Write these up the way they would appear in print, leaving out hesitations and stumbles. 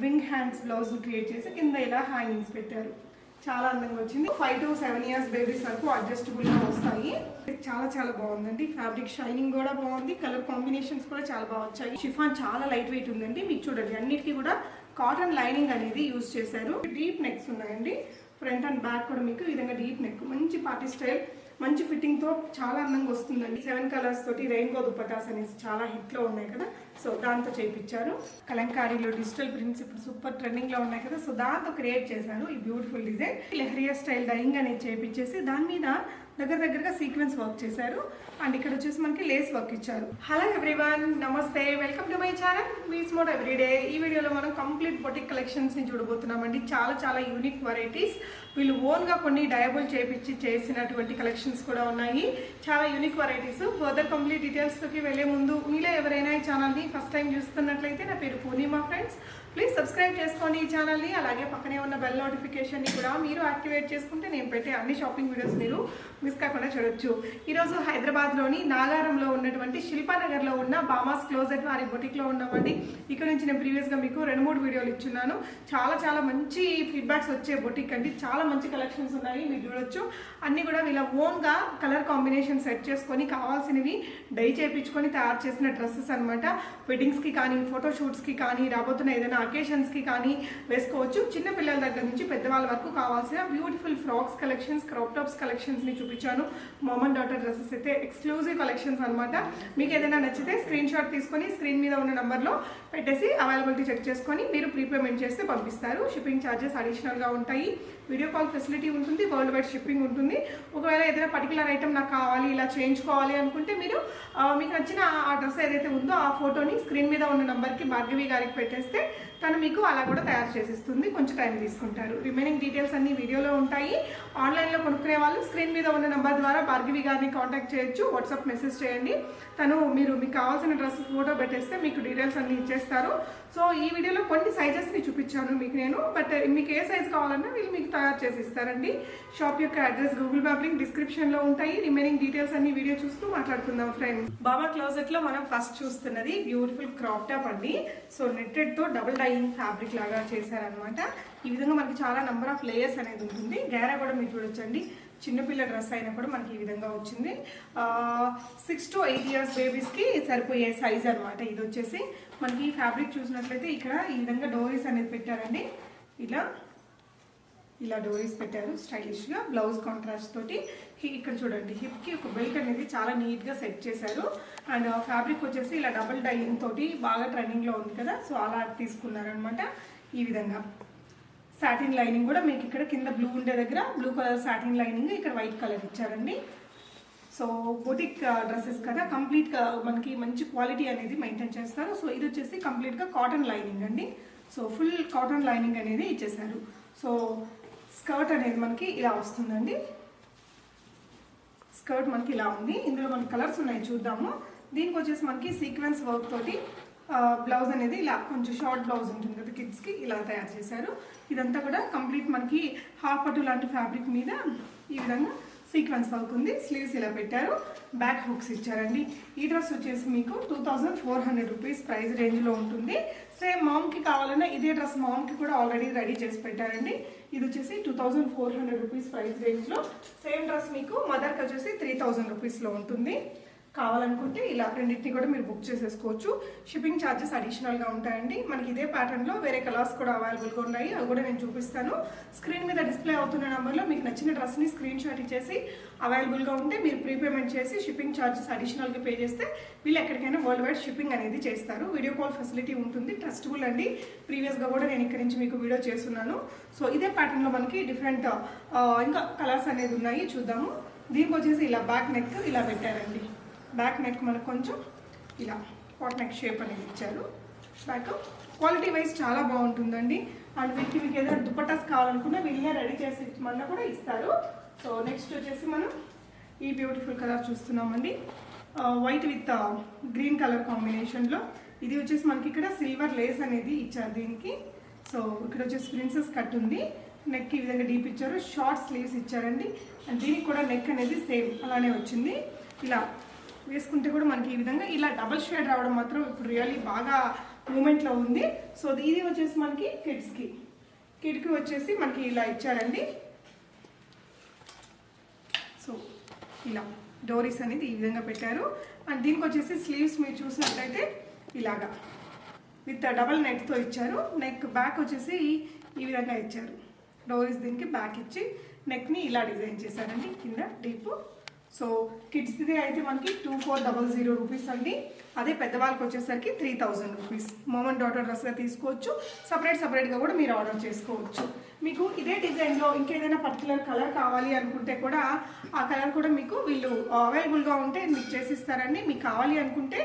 Wing hands blouse create చేసి కింద ఇలా హ్యాంగింగ్స్ పెట్టారు. చాలా అందంగా వచ్చింది. 5 to 7 years బేబీస్ వరకు అడ్జస్టబుల్ గా వస్తాయి. చాలా చాలా బాగుందండి. ఫ్యాబ్రిక్ షైనింగ్ కూడా బాగుంది. కలర్ కాంబినేషన్స్ కూడా చాలా బాగా వచ్చాయి. షిఫాన్ చాలా లైట్ వెయిట్ ఉందండి. మీకు చూడండి అన్నిటికీ కూడా కాటన్ లైనింగ్ అనేది యూజ్ చేశారు. డీప్ నెక్స్ ఉన్నాయండి. ఫ్రంట్ అండ్ బ్యాక్ కూడా మీకు ఈ విధంగా డీప్ నెక్, మంచి పార్టీ స్టైల్, మంచి ఫిట్టింగ్ తో చాలా అందంగా వస్తుందండి. 7 కలర్స్ తోటి రెయిన్బో దుపట్టాస్ అనేసి చాలా హిట్ లో ఉన్నాయి కదా, సో దాంతో చేయించారు. కలంకారీలో డిజిటల్ ప్రింట్స్ ఇప్పుడు సూపర్ ట్రెండింగ్ లో ఉన్నాయి కదా, సో దాంతో క్రియేట్ చేశారు ఈ beautiful design. Leheriya style dyeing అనేది చేయించేసి దాని మీద దగ్గరగా సీక్వెన్స్ వర్క్ చేశారు. అండ్ ఇక్కడ వచ్చేసి మనకి లేస్ వర్క్ ఇచ్చారు. హలో ఎవ్రీవన్, నమస్తే, welcome to my channel Mee's Mode everyday. ఈ వీడియోలో మనం కంప్లీట్ బొటిక్ కలెక్షన్స్ ని చూడబోతున్నామండి. చాలా యూనిక్ వెరైటీస్, వీళ్ళు ఓన్ గా కొన్ని డయబుల్ చేపించి చేసినటువంటి కలెక్షన్స్ కూడా ఉన్నాయి. చాలా unique varieties. Further complete details లోకి వెళ్లే ముందు మీలో ఎవరైనా ఈ ఛానల్ ని ఫస్ట్ టైం చూస్తున్నట్లయితే, నా పేరు పూర్ణిమ ఫ్రెండ్స్, ప్లీజ్ సబ్స్క్రైబ్ చేసుకోండి ఈ ఛానల్ని. అలాగే పక్కనే ఉన్న బెల్ నోటిఫికేషన్ని కూడా మీరు యాక్టివేట్ చేసుకుంటే నేను పెట్టే అన్ని షాపింగ్ వీడియోస్ మీరు మిస్ కాకుండా చూడొచ్చు. ఈరోజు హైదరాబాద్లోని నాగారంలో ఉన్నటువంటి శిల్పానగర్లో ఉన్న బామాస్ క్లోజెట్ వారి బొటిక్లో ఉన్నామండి. ఇక్కడ నుంచి నేను ప్రీవియస్గా మీకు 2-3 వీడియోలు ఇచ్చున్నాను. చాలా మంచి ఫీడ్బ్యాక్స్ వచ్చే బొటిక్ అండి. చాలా మంచి కలెక్షన్స్ ఉన్నాయి, మీరు చూడొచ్చు. అన్నీ కూడా వీళ్ళ ఓన్గా కలర్ కాంబినేషన్ సెట్ చేసుకొని కావాల్సినవి డై చేయించుకొని తయారు చేసిన డ్రెస్సెస్ అనమాట. వెడ్డింగ్స్కి కానీ, ఫోటోషూట్స్కి కానీ, రాబోతున్న ఏదైనా అకేషన్స్కి కానీ వేసుకోవచ్చు. చిన్న పిల్లల దగ్గర నుంచి పెద్దవాళ్ళ వరకు కావాల్సిన beautiful frocks collections, crop tops కలెక్షన్స్ని చూపించాను. మామ్ అండ్ డాటర్ డ్రెస్సెస్ అయితే ఎక్స్క్లూజివ్ కలెక్షన్స్ అనమాట. మీకు ఏదైనా నచ్చితే స్క్రీన్ షాట్ తీసుకొని స్క్రీన్ మీద ఉన్న నెంబర్లో పెట్టేసి అవైలబిలిటీ చెక్ చేసుకొని మీరు ప్రీపేమెంట్ చేస్తే పంపిస్తారు. షిప్పింగ్ ఛార్జెస్ అడిషనల్గా ఉంటాయి. వీడియో కాల్ ఫెసిలిటీ ఉంటుంది. వరల్డ్ వైడ్ షిప్పింగ్ ఉంటుంది. ఒకవేళ ఏదైనా పర్టికులర్ ఐటమ్ నాకు కావాలి, ఇలా చేయించుకోవాలి అనుకుంటే మీరు మీకు నచ్చిన ఆ డ్రెస్ ఏదైతే ఉందో ఆ ఫోటోని స్క్రీన్ మీద ఉన్న నెంబర్కి భార్గవి గారికి పెట్టేస్తే తను మీకు అలా కూడా తయారు చేసిస్తుంది. కొంచెం టైం తీసుకుంటారు. రిమైనింగ్ డీటెయిల్స్ అన్ని వీడియోలో ఉంటాయి. ఆన్లైన్లో కొనుక్కునే వాళ్ళు స్క్రీన్ మీద ఉన్న నెంబర్ ద్వారా భార్గవి గారిని కాంటాక్ట్ చేయొచ్చు. వాట్సాప్ మెసేజ్ చేయండి. తను మీకు కావాల్సిన డ్రెస్ ఫోటో పెట్టేస్తే మీకు డీటెయిల్స్ అన్ని ఇచ్చేస్తారు. సో ఈ వీడియోలో కొన్ని సైజెస్ని చూపించాను మీకు నేను, బట్ మీకు ఏ సైజ్ కావాలన్నా వీళ్ళు మీకు తయారు చేసి ఇస్తారండి. షాప్ యొక్క అడ్రస్, గూగుల్ మ్యాప్ లింక్ డిస్క్రిప్షన్లో ఉంటాయి. రిమైనింగ్ డీటెయిల్స్ అన్ని వీడియో చూస్తూ మాట్లాడుకుందాం ఫ్రెండ్స్. బాబా క్లోజెట్లో మనం ఫస్ట్ చూస్తున్నది బ్యూటిఫుల్ క్రాప్ టాప్ అండి. సో నెట్టెడ్తో డబుల్ డైయింగ్ ఫ్యాబ్రిక్ లాగా చేశారనమాట. ఈ విధంగా మనకి చాలా నెంబర్ ఆఫ్ లేయర్స్ అనేది ఉంటుంది. గేరా కూడా మీరు చూడొచ్చండి. చిన్నపిల్ల డ్రెస్ అయినా కూడా మనకి ఈ విధంగా వచ్చింది. 6 to 8 years బేబీస్కి సరిపోయే సైజ్ అనమాట. ఇది వచ్చేసి మనకి ఫ్యాబ్రిక్ చూసినట్లయితే ఇక్కడ ఈ విధంగా డోరీస్ అనేది పెట్టారండి. ఇలా డోరీస్ పెట్టారు స్టైలిష్గా. బ్లౌజ్ కాంట్రాస్ట్ తోటి ఇక్కడ చూడండి హిప్కి ఒక బెల్ట్ అనేది చాలా నీట్గా సెట్ చేశారు. అండ్ ఫ్యాబ్రిక్ వచ్చేసి ఇలా డబుల్ డైయింగ్ తోటి బాగా ట్రెండింగ్లో ఉంది కదా, సో అలా తీసుకున్నారనమాట. ఈ విధంగా సాటిన్ లైనింగ్ కూడా మీకు ఇక్కడ కింద బ్లూ ఉండే దగ్గర బ్లూ కలర్ సాటిన్ లైనింగ్, ఇక్కడ వైట్ కలర్ ఇచ్చారండి. సో బొటిక్ డ్రెస్సెస్ కదా, కంప్లీట్గా మనకి మంచి క్వాలిటీ అనేది మెయింటైన్ చేస్తారు. సో ఇది వచ్చేసి కంప్లీట్గా కాటన్ లైనింగ్ అండి. సో ఫుల్ కాటన్ లైనింగ్ అనేది ఇచ్చేసారు. సో స్కర్ట్ అనేది మనకి ఇలా వస్తుందండి. స్కర్ట్ మనకి ఇలా ఉంది. ఇందులో మనకి కలర్స్ ఉన్నాయి, చూద్దాము. దీనికి వచ్చేసి మనకి సీక్వెన్స్ వర్క్ తోటి బ్లౌజ్ అనేది ఇలా కొంచెం షార్ట్ బ్లౌజ్ ఉంటుంది కదా కిడ్స్కి, ఇలా తయారు చేశారు. ఇదంతా కూడా కంప్లీట్ మనకి హాఫ్ పట్టు లాంటి ఫ్యాబ్రిక్ మీద ఈ విధంగా సీక్వెన్స్ వర్క్ ఉంది. స్లీవ్స్ ఇలా పెట్టారు. బ్యాక్ హుక్స్ ఇచ్చారండి. ఈ డ్రెస్ వచ్చేసి మీకు 2400 రూపీస్ ప్రైస్ రేంజ్లో ఉంటుంది. సేమ్ మామ్కి కావాలన్నా ఇదే డ్రెస్ మామ్కి కూడా ఆల్రెడీ రెడీ చేసి పెట్టారండి. ఇది వచ్చేసి 2400 రూపీస్ ప్రైస్ రేంజ్లో. సేమ్ డ్రెస్ మీకు మదర్కి వచ్చేసి 3000 రూపీస్లో ఉంటుంది. కావాలనుకుంటే ఇలా రెండింటిని కూడా మీరు బుక్ చేసేసుకోవచ్చు. షిప్పింగ్ ఛార్జెస్ అడిషనల్గా ఉంటాయండి. మనకి ఇదే ప్యాటర్న్లో వేరే కలర్స్ కూడా అవైలబుల్గా ఉన్నాయి, అవి కూడా నేను చూపిస్తాను. స్క్రీన్ మీద డిస్ప్లే అవుతున్న నెంబర్లో మీకు నచ్చిన డ్రెస్ని స్క్రీన్ షాట్ ఇచ్చేసి అవైలబుల్గా ఉంటే మీరు ప్రీపేమెంట్ చేసి షిప్పింగ్ ఛార్జెస్ అడిషనల్గా పే చేస్తే వీళ్ళు ఎక్కడికైనా వరల్డ్ వైడ్ షిప్పింగ్ అనేది చేస్తారు. వీడియో కాల్ ఫెసిలిటీ ఉంటుంది. ట్రస్టబుల్ అండి. ప్రీవియస్గా కూడా నేను ఇక్కడ నుంచి మీకు వీడియో చేస్తున్నాను. సో ఇదే ప్యాటర్న్లో మనకి డిఫరెంట్ ఇంకా కలర్స్ అనేది ఉన్నాయి, చూద్దాము. దీనికి వచ్చేసి ఇలా బ్యాక్ నెక్ ఇలా పెట్టారండి. బ్యాక్ నెక్ మనకు కొంచెం ఇలా పాట్ నెక్ షేప్ అనేది ఇచ్చారు. బ్యాక్ క్వాలిటీ వైజ్ చాలా బాగుంటుందండి. అండ్ వీటికి మీకు ఏదైనా దుపట్టాస్ కావాలనుకున్నా వీళ్ళే రెడీ చేసి ఇచ్చమన్నా కూడా ఇస్తారు. సో నెక్స్ట్ వచ్చేసి మనం ఈ బ్యూటిఫుల్ కలర్ చూస్తున్నామండి. వైట్ విత్ గ్రీన్ కలర్ కాంబినేషన్లో. ఇది వచ్చేసి మనకి ఇక్కడ సిల్వర్ లేస్ అనేది ఇచ్చారు దీనికి. సో ఇక్కడ వచ్చేసి ప్రిన్సెస్ కట్ ఉంది. నెక్ ఈ విధంగా డీప్ ఇచ్చారు. షార్ట్ స్లీవ్స్ ఇచ్చారండి. అండ్ దీనికి కూడా నెక్ అనేది సేమ్ అలానే వచ్చింది. ఇలా వేసుకుంటే కూడా మనకి ఈ విధంగా ఇలా డబల్ షేడ్ రావడం మాత్రం ఇప్పుడు రియల్లీ బాగా మూమెంట్లో ఉంది. సో ఇది వచ్చేసి మనకి కిడ్కి వచ్చేసి మనకి ఇలా ఇచ్చారండి. సో ఇలా డోరీస్ అనేది ఈ విధంగా పెట్టారు. అండ్ దీనికి వచ్చేసి స్లీవ్స్ మీరు చూసినట్లయితే ఇలాగా విత్ డబల్ నెక్తో ఇచ్చారు. నెక్ బ్యాక్ వచ్చేసి ఈ విధంగా ఇచ్చారు. డోరీస్ దీనికి బ్యాక్ ఇచ్చి నెక్ని ఇలా డిజైన్ చేశారండి, కింద డీప్. సో కిడ్స్ది అయితే మనకి 2400 రూపీస్ అండి. అదే పెద్దవాళ్ళకి వచ్చేసరికి 3000 రూపీస్. మోమ్ అండ్ డాటర్ డ్రెస్గా తీసుకోవచ్చు. సపరేట్గా కూడా మీరు ఆర్డర్ చేసుకోవచ్చు. మీకు ఇదే డిజైన్లో ఇంకేదైనా పర్టికులర్ కలర్ కావాలి అనుకుంటే కూడా ఆ కలర్ కూడా మీకు వీళ్ళు అవైలబుల్గా ఉంటే మీకు చేసిస్తారండి. మీకు కావాలి అనుకుంటే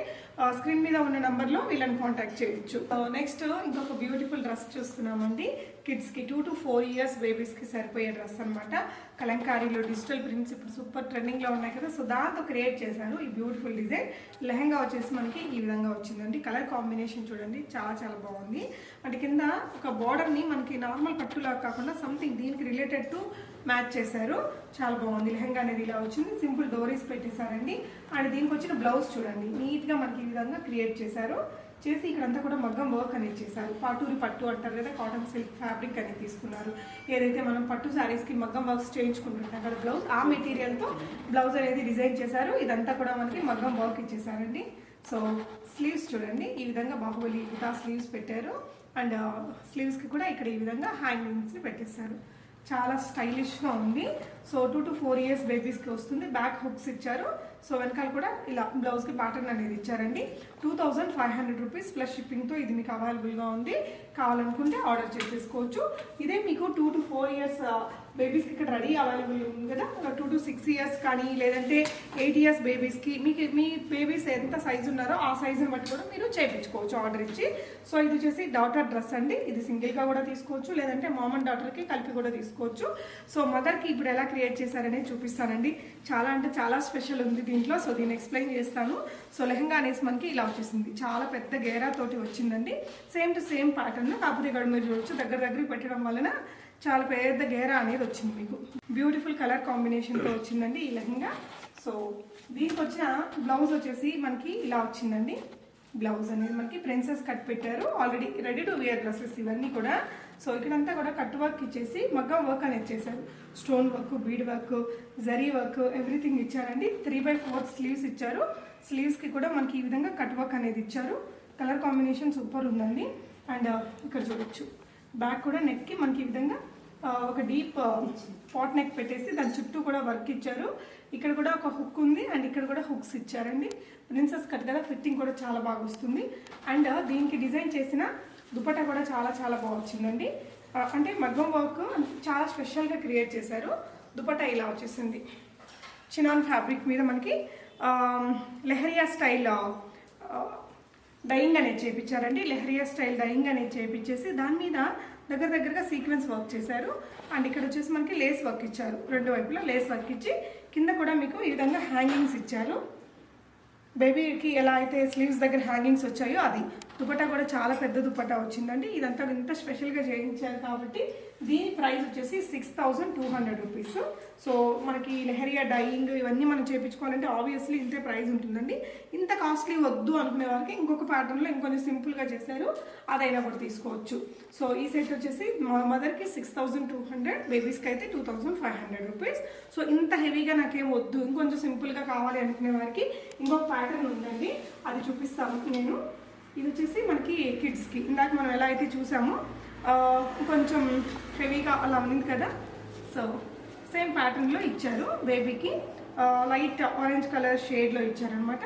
స్క్రీన్ మీద ఉన్న నెంబర్లో వీళ్ళని కాంటాక్ట్ చేయొచ్చు. నెక్స్ట్ ఇంకొక బ్యూటిఫుల్ డ్రెస్ చూస్తున్నామండి. కిడ్స్కి 2 to 4 years బేబీస్కి సరిపోయే డ్రెస్ అనమాట. కలంకారీలో డిజిటల్ ప్రింట్స్ ఇప్పుడు సూపర్ ట్రెండింగ్లో ఉన్నాయి కదా. సో దాంతో క్రియేట్ చేశారు ఈ బ్యూటిఫుల్ డిజైన్. లెహంగా వచ్చేసి మనకి ఈ విధంగా వచ్చిందండి. కలర్ కాంబినేషన్ చూడండి, చాలా బాగుంది. అంటే కింద ఒక బార్డర్ని మనకి నార్మల్ పట్టులా కాకుండా సంథింగ్ దీనికి రిలేటెడ్ టు మ్యాచ్ చేశారు. చాలా బాగుంది. లెహంగా అనేది ఇలా వచ్చింది. సింపుల్ డోరీస్ పెట్టేశారండి. అండ్ దీనికి వచ్చిన బ్లౌజ్ చూడండి, నీట్గా మనకి ఈ విధంగా క్రియేట్ చేశారు. చేసి ఇక్కడంతా కూడా మగ్గం వర్క్ అనేది చేశారు. పాటూరి పట్టు అంటారు కదా, కాటన్ సిల్క్ ఫ్యాబ్రిక్ అనేది తీసుకున్నారు. ఏదైతే మనం పట్టు శారీస్కి మగ్గం వర్క్స్ చేయించుకుంటుంటాం కదా బ్లౌజ్, ఆ మెటీరియల్తో బ్లౌజ్ అనేది డిజైన్ చేశారు. ఇదంతా కూడా మనకి మగ్గం వర్క్ ఇచ్చేసారండి. సో స్లీవ్స్ చూడండి, ఈ విధంగా బాహుబలి బుటా స్లీవ్స్ పెట్టారు. అండ్ స్లీవ్స్కి కూడా ఇక్కడ ఈ విధంగా హ్యాంగింగ్స్ని పెట్టేశారు. చాలా స్టైలిష్గా ఉంది. సో 2 to 4 years బేబీస్కి వస్తుంది. బ్యాక్ హుక్స్ ఇచ్చారు. సో వెనకాల కూడా ఇలా బ్లౌజ్కి ప్యాటర్న్ అనేది ఇచ్చారండి. 2500 రూపీస్ ప్లస్ షిప్పింగ్తో ఇది మీకు అవైలబుల్గా ఉంది. కావాలనుకుంటే ఆర్డర్ చేసేసుకోవచ్చు. ఇదే మీకు 2 to 4 years బేబీస్కి ఇక్కడ రెడీ అవైలబుల్ ఉంది కదా. 2 to 6 years కానీ లేదంటే 8 years బేబీస్కి మీకు మీ బేబీస్ ఎంత సైజు ఉన్నారో ఆ సైజుని బట్టి కూడా మీరు చేయించుకోవచ్చు ఆర్డర్ ఇచ్చి. సో ఇది వచ్చేసి డాటర్ డ్రెస్ అండి. ఇది సింగిల్గా కూడా తీసుకోవచ్చు, లేదంటే మామ్ అండ్ డాటర్కి కలిపి కూడా తీసుకోవచ్చు. సో మదర్కి ఇప్పుడు ఎలా క్రియేట్ చేశారనేది చూపిస్తానండి. చాలా అంటే చాలా స్పెషల్ ఉంది దీంట్లో. సో దీన్ని ఎక్స్ప్లెయిన్ చేస్తాను. సో లెహంగా అనేసి మనకి ఇలా వచ్చేసింది. చాలా పెద్ద గేరా తోటి వచ్చిందండి. సేమ్ టు సేమ్ ప్యాటర్న్, కాకపోతే ఇక్కడ మీరు చూడొచ్చు దగ్గరికి పెట్టడం వలన చాలా పెద్ద గేరా అనేది వచ్చింది మీకు. బ్యూటిఫుల్ కలర్ కాంబినేషన్తో వచ్చిందండి ఈ లెహంగా. సో దీనికి వచ్చిన బ్లౌజ్ వచ్చేసి మనకి ఇలా వచ్చిందండి. బ్లౌజ్ అనేది మనకి ప్రిన్సెస్ కట్ పెట్టారు. Already ready to wear dresses ఇవన్నీ కూడా. సో ఇక్కడంతా కూడా కట్ వర్క్ ఇచ్చేసి మగ్గం వర్క్ అనేది చేశారు. Stone work, bead work, zari work everything ఇచ్చారండి. 3/4 స్లీవ్స్ ఇచ్చారు. స్లీవ్స్కి కూడా మనకి ఈ విధంగా కట్ వర్క్ అనేది ఇచ్చారు. కలర్ కాంబినేషన్ సూపర్ ఉందండి. అండ్ ఇక్కడ చూడొచ్చు బ్యాక్ కూడా నెక్కి మనకి ఈ విధంగా ఒక డీప్ పాట్ నెక్ పెట్టేసి దాని చుట్టూ కూడా వర్క్ ఇచ్చారు. ఇక్కడ కూడా ఒక హుక్ ఉంది అండ్ ఇక్కడ కూడా హుక్స్ ఇచ్చారండి. ప్రిన్సెస్ కట్ కదా, ఫిట్టింగ్ కూడా చాలా బాగా వస్తుంది. అండ్ దీనికి డిజైన్ చేసిన దుపట్టా కూడా చాలా బాగా వచ్చిందండి. అంటే మగ్గం వర్క్ చాలా స్పెషల్గా క్రియేట్ చేశారు. దుపట్టా ఇలా వచ్చేసింది. చినాన్ ఫ్యాబ్రిక్ మీద మనకి లెహరియా స్టైల్ డైయింగ్ అనేది చేయించారండి. లెహరియా స్టైల్ డైయింగ్ అనేది చేయించేసి దాని మీద దగ్గరగా సీక్వెన్స్ వర్క్ చేశారు. అండ్ ఇక్కడ వచ్చేసి మనకి లేస్ వర్క్ ఇచ్చారు. రెండు వైపులా లేస్ వర్క్ ఇచ్చి కింద కూడా మీకు ఈ విధంగా హ్యాంగింగ్స్ ఇచ్చారు. బేబీకి ఎలా అయితే స్లీవ్స్ దగ్గర హ్యాంగింగ్స్ వచ్చాయో అది. దుపట్టా కూడా చాలా పెద్ద దుపట్టా వచ్చిందండి. ఇదంతా ఇంత స్పెషల్గా చేయించారు కాబట్టి దీని ప్రైస్ వచ్చేసి 6200 రూపీస్. సో మనకి లెహరియా డైయింగ్ ఇవన్నీ మనం చేయించుకోవాలంటే ఆబ్వియస్లీ ఇంతే ప్రైస్ ఉంటుందండి. ఇంత కాస్ట్లీ వద్దు అనుకునే వాళ్ళకి ఇంకొక ప్యాటర్న్లో ఇంకొంచెం సింపుల్గా చేశారు, అదైనా కూడా తీసుకోవచ్చు. సో ఈ సెట్ వచ్చేసి మదర్కి 6200, బేబీస్కి అయితే 2500 రూపీస్. సో ఇంత హెవీగా నాకేం వద్దు, ఇంకొంచెం సింపుల్గా కావాలి అనుకునే వారికి ఇంకొక ప్యాటర్న్ ఉందండి, అది చూపిస్తాను నేను. ఇది వచ్చేసి మనకి కిడ్స్కి ఇందాక మనం ఎలా అయితే చూసామో కొంచెం హెవీగా అలా ఉంది కదా. సో సేమ్ ప్యాటర్న్లో ఇచ్చారు. బేబీకి లైట్ ఆరెంజ్ కలర్ షేడ్లో ఇచ్చారనమాట.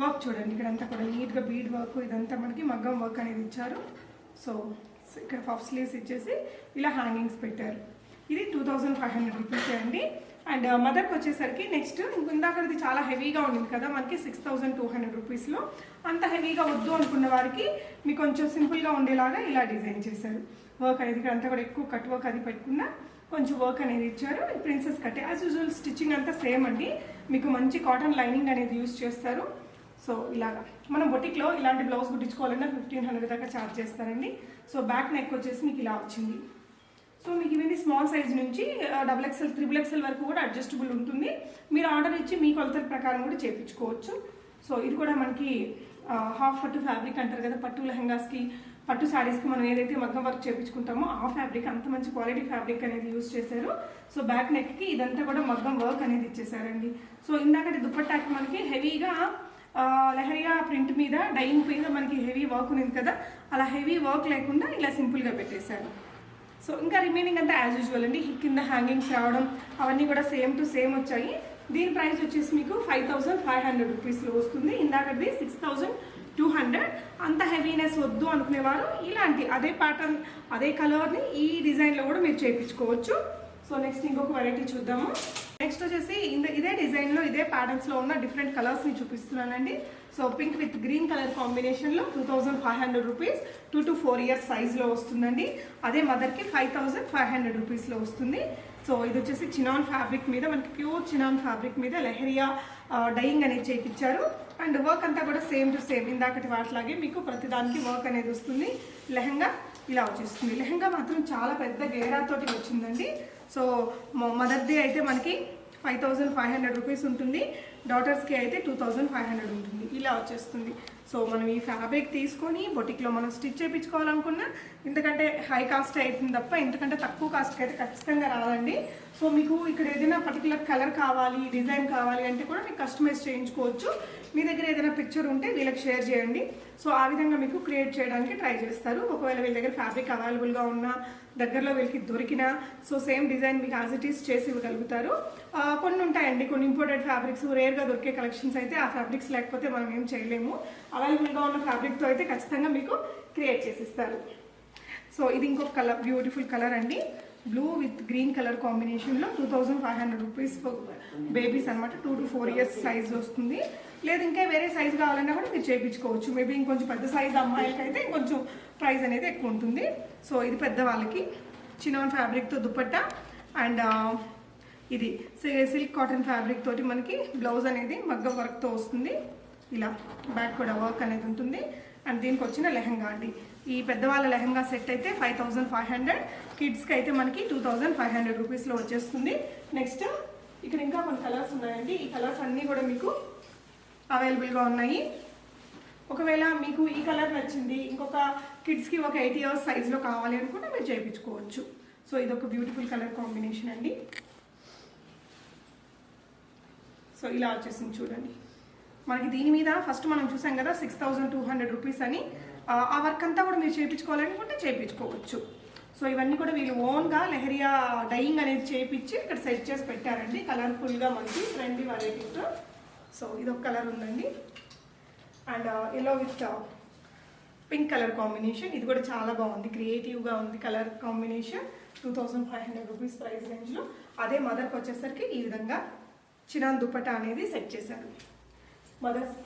వర్క్ చూడండి ఇక్కడంతా కూడా నీట్గా బీడ్ వర్క్, ఇదంతా మనకి మగ్గం వర్క్ అనేది ఇచ్చారు. సో ఇక్కడ పఫ్ స్లీవ్స్ ఇచ్చేసి ఇలా హ్యాంగింగ్స్ పెట్టారు. ఇది 2500 రూపీసే అండి. అండ్ మదర్కి వచ్చేసరికి నెక్స్ట్ ఇందాకది చాలా హెవీగా ఉండింది కదా మనకి 6200 రూపీస్లో. అంత హెవీగా వద్దు అనుకున్న వారికి మీకు కొంచెం సింపుల్గా ఉండేలాగా ఇలా డిజైన్ చేశారు. వర్క్ అనేది ఇక్కడ అంతా కూడా ఎక్కువ కట్ వర్క్ అది పెట్టుకున్న కొంచెం వర్క్ అనేది ఇచ్చారు. Princess cut as usual stitching అంతా సేమ్ అండి. మీకు మంచి కాటన్ లైనింగ్ అనేది యూజ్ చేస్తారు. సో ఇలాగా మనం బొటిక్లో ఇలాంటి బ్లౌజ్ కుట్టించుకోవాలన్నా 1500 దాకా ఛార్జ్ చేస్తారండి. సో బ్యాక్ నెక్ వచ్చేసి మీకు ఇలా వచ్చింది. సో మీకు ఇవన్నీ స్మాల్ సైజ్ నుంచి XXL, XXL వరకు కూడా అడ్జస్టబుల్ ఉంటుంది. మీరు ఆర్డర్ ఇచ్చి మీ కొలతల ప్రకారం కూడా చేయించుకోవచ్చు. సో ఇది కూడా మనకి హాఫ్ పట్టు ఫ్యాబ్రిక్ అంటారు కదా, పట్టు లెహంగాస్కి పట్టు శారీస్కి మనం ఏదైతే మగ్గం వర్క్ చేయించుకుంటామో ఆ ఫ్యాబ్రిక్, అంత మంచి క్వాలిటీ ఫ్యాబ్రిక్ అనేది యూజ్ చేశారు. సో బ్యాక్ నెక్కి ఇదంతా కూడా మగ్గం వర్క్ అనేది ఇచ్చేసారండి. సో ఇందాకటి దుపట్టాకి మనకి హెవీగా లెహరియా ప్రింట్ మీద డైయింగ్ మీద మనకి హెవీ వర్క్ ఉంది కదా, అలా హెవీ వర్క్ లేకుండా ఇలా సింపుల్గా పెట్టేశారు. సో ఇంకా రిమైనింగ్ అంతా యాజ్ యూజువల్ అండి. కింద హ్యాంగింగ్స్ రావడం అవన్నీ కూడా సేమ్ టు సేమ్ వచ్చాయి. దీని ప్రైస్ వచ్చేసి మీకు 5500 రూపీస్లో వస్తుంది. ఇందాకది 6200. అంత హెవీనెస్ వద్దు అనుకునేవారు ఇలాంటి అదే ప్యాటర్న్ అదే కలర్ని ఈ డిజైన్లో కూడా మీరు చేయించుకోవచ్చు. సో నెక్స్ట్ ఇంకొక వెరైటీ చూద్దాము. నెక్స్ట్ వచ్చేసి ఇదే డిజైన్లో ఇదే ప్యాటర్న్స్లో ఉన్న డిఫరెంట్ కలర్స్ని చూపిస్తున్నానండి. So pink with green colour కాంబినేషన్లో 2500 రూపీస్, 2 to 4 ఇయర్స్ సైజ్లో వస్తుందండి. అదే మదర్కి 5500 రూపీస్లో వస్తుంది. సో ఇది వచ్చేసి చినాన్ ఫ్యాబ్రిక్ మీద మనకి ప్యూర్ చినాన్ ఫ్యాబ్రిక్ మీద లెహరియా డైయింగ్ అనేది చేయించారు. అండ్ వర్క్ అంతా కూడా సేమ్ టు సేమ్ ఇందాకటి వాటిలాగే మీకు ప్రతిదానికి వర్క్ అనేది వస్తుంది. లెహంగా ఇలా వచ్చేస్తుంది. లెహంగా మాత్రం చాలా పెద్ద గేరాతోటి వచ్చిందండి. సో మదర్ డే అయితే మనకి 5500 రూపీస్ ఉంటుంది, డాటర్స్కి అయితే 2500 ఉంటుంది. ఇలా వచ్చేస్తుంది. సో మనం ఈ ఫ్యాబ్రిక్ తీసుకొని బొటిక్లో మనం స్టిచ్ చేయించుకోవాలనుకున్నా ఇంతకంటే హై కాస్ట్ అవుతుంది తప్ప ఇంతకంటే తక్కువ కాస్ట్కి అయితే ఖచ్చితంగా రాదండి. సో మీకు ఇక్కడ ఏదైనా పర్టికులర్ కలర్ కావాలి, డిజైన్ కావాలి అంటే కూడా మీకు కస్టమైజ్ చేయించుకోవచ్చు. మీ దగ్గర ఏదైనా పిక్చర్ ఉంటే వీళ్ళకి షేర్ చేయండి. సో ఆ విధంగా మీకు క్రియేట్ చేయడానికి ట్రై చేస్తారు. ఒకవేళ వీళ్ళ దగ్గర ఫ్యాబ్రిక్ అవైలబుల్గా ఉన్నా, దగ్గరలో వీళ్ళకి దొరికినా సో సేమ్ డిజైన్ మీకు యాజ్ ఇట్ ఈస్ చేసి ఇవ్వగలుగుతారు. కొన్ని ఉంటాయండి, కొన్ని ఇంపోర్టెడ్ ఫ్యాబ్రిక్స్ రేర్గా దొరికే కలెక్షన్స్ అయితే ఆ ఫ్యాబ్రిక్స్ లేకపోతే మనం ఏం చేయలేము. అవైలబుల్గా ఉన్న ఫ్యాబ్రిక్తో అయితే ఖచ్చితంగా మీకు క్రియేట్ చేసిస్తారు. సో ఇది ఇంకొక కలర్, బ్యూటిఫుల్ కలర్ అండి. బ్లూ విత్ గ్రీన్ కలర్ కాంబినేషన్లో 2500 రూపీస్ బేబీస్ అనమాట. 2 to 4 ఇయర్స్ సైజ్ వస్తుంది. లేదు ఇంకా వేరే సైజ్ కావాలన్నా కూడా మీరు చేయించుకోవచ్చు. మేబీ ఇంకొంచెం పెద్ద సైజ్ అమ్మాయిలకి అయితే ఇంకొంచెం ప్రైస్ అనేది ఎక్కువ ఉంటుంది. సో ఇది పెద్దవాళ్ళకి చినాన్ ఫ్యాబ్రిక్తో దుపట్టా అండ్ ఇది సిల్క్ కాటన్ ఫ్యాబ్రిక్ తోటి మనకి బ్లౌజ్ అనేది మగ్గం వర్క్తో వస్తుంది. ఇలా బ్యాక్ కూడా వర్క్ అనేది ఉంటుంది. అండ్ దీనికి వచ్చిన లెహంగా అండి. ఈ పెద్దవాళ్ళ లెహంగా సెట్ అయితే 5500, కిడ్స్కి అయితే మనకి 2500 రూపీస్లో వచ్చేస్తుంది. నెక్స్ట్ ఇక్కడ ఇంకా కొన్ని కలర్స్ ఉన్నాయండి. ఈ కలర్స్ అన్నీ కూడా మీకు అవైలబుల్గా ఉన్నాయి. ఒకవేళ మీకు ఈ కలర్ నచ్చింది, ఇంకొక కిడ్స్కి ఒక 8 ఇయర్స్ సైజ్లో కావాలి అనుకుంటే మీరు చేయించుకోవచ్చు. సో ఇది ఒక బ్యూటిఫుల్ కలర్ కాంబినేషన్ అండి. సో ఇలా వచ్చేసింది చూడండి. మనకి దీని మీద ఫస్ట్ మనం చూసాం కదా 6200 రూపీస్ అని. ఆ వర్క్ అంతా కూడా మీరు చేయించుకోవాలనుకుంటే చేయించుకోవచ్చు. సో ఇవన్నీ కూడా వీళ్ళు ఓన్గా లెహరియా డైయింగ్ అనేది చేయించి ఇక్కడ సెట్ చేసి పెట్టారండి. కలర్ఫుల్గా మనకి ట్రెండీ వెరైటీస్. సో ఇది ఒక కలర్ ఉందండి. And yellow with pink colour combination. ఇది కూడా చాలా బాగుంది, క్రియేటివ్గా ఉంది కలర్ కాంబినేషన్. 2500 రూపీస్ ప్రైస్ రేంజ్లో. అదే మదర్కి వచ్చేసరికి ఈ విధంగా చినాన్ దుపట్టా అనేది సెట్ చేశారు. మదర్స్